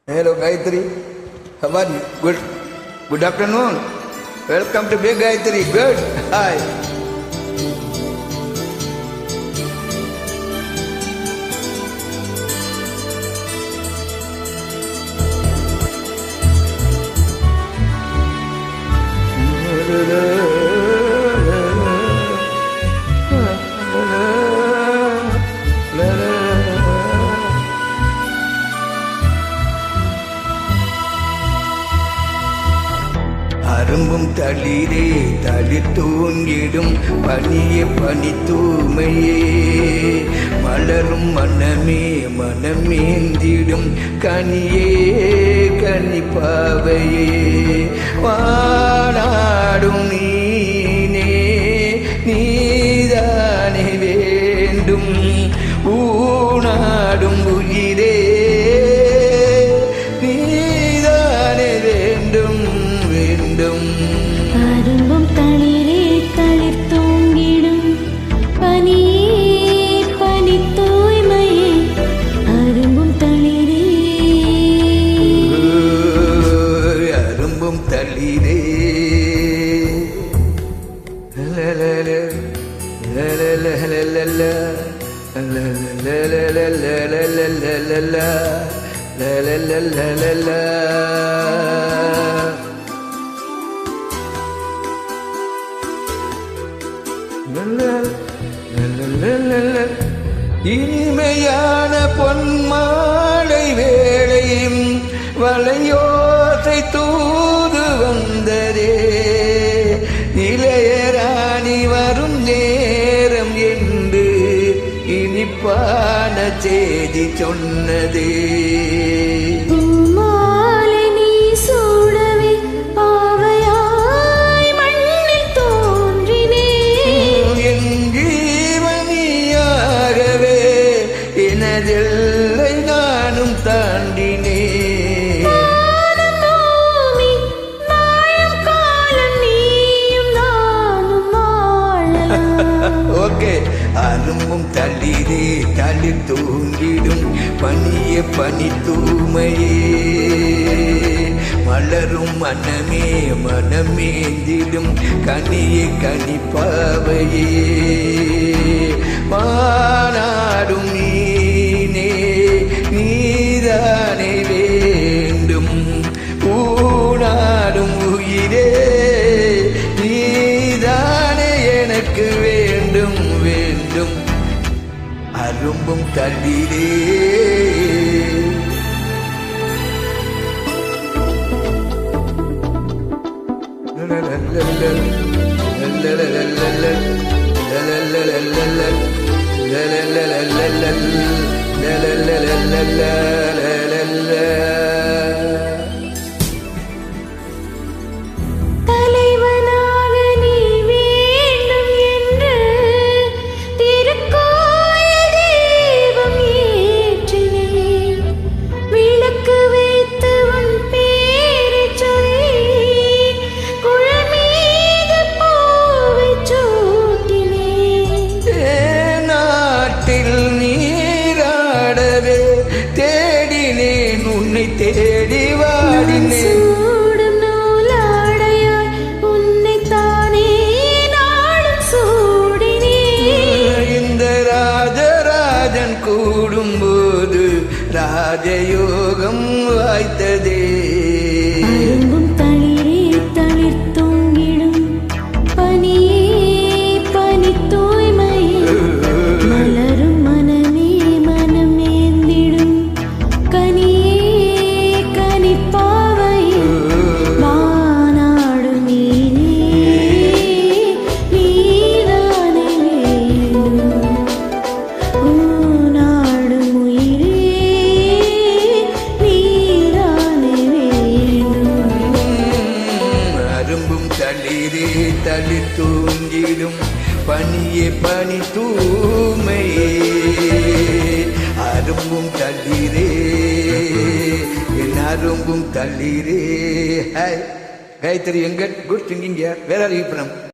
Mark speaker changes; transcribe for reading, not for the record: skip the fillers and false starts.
Speaker 1: Hello Gayatri, how are you? Good afternoon. Welcome to Big Gayatri. Good. Hi. அரும்பும் தளிரே தளிர் தூங்கிடும் பனியே பனி தூமையே மலரும் மனமே மனமேந்திடும் கனியே கனிப்பாவையே வானாடும் நீனே நீதானே வேண்டும் ஊனாடும் உயிரே
Speaker 2: அரும்பும் தளிரே தளிர் தூங்கிடும் பனியே பனி தூய்மையே அரும்பும் தளிரே
Speaker 1: அரும்பும் தளிரே இனிமையான பொன்மாலை வேளையும் வளையோசை தூது வந்ததே இளையராணி வரும் நேரம் என்று இனிப்பான செய்தி சொன்னதே எனதெல்லை நானும் தாண்டினேன் ஓகே அரும்பும் தளிரே தளிர் தூங்கிடும் பனிய பனி தூமையே மலரும் மனமே மனமேந்திடும் கனியே கனிப்பாவையே மானாடும் நீனே நீதானே வேண்டும் ஊனாடும் உயிரே நீதானே எனக்கு வேண்டும் வேண்டும் அரும்பும் தளிரே
Speaker 2: தலைவனாக நீ வேண்டும் என்று திருக்கோயில் தீபம் ஏற்றினேன் விளக்கு வைத்து உன் பேரைச் சொல்லி குழல் மீது பூவைச் சூட்டினேன்
Speaker 1: நாட்டில் நீராடவே தேடினேன் உன்னை தேடி வாடினேன்
Speaker 2: சூடும் நூலாடையாய் உன்னைத்தானே நாளும் சூடினேன்
Speaker 1: இந்த ராஜராஜன் கூடும்போது ராஜயோகம் வாய்த்ததே
Speaker 2: அரும்பும் தளிரே தளிர் தூங்கிடும் பனியே பனி தூய்மையே மலரும் மனமே மனமேந்திடும் கனியே கனிப்பாவையே வானாடும் நீனே நீதானே வேண்டும் ஊனாடும் உயிரே நீதானே வேண்டும்
Speaker 1: அரும்பும் தளிரே தளிர் தூங்கிடும் பனியே பனி தூமையே அரும்பும் தளிரே என் அரும்பும் தளிரே. Hi Gayatri, good thinking here. Where are you from?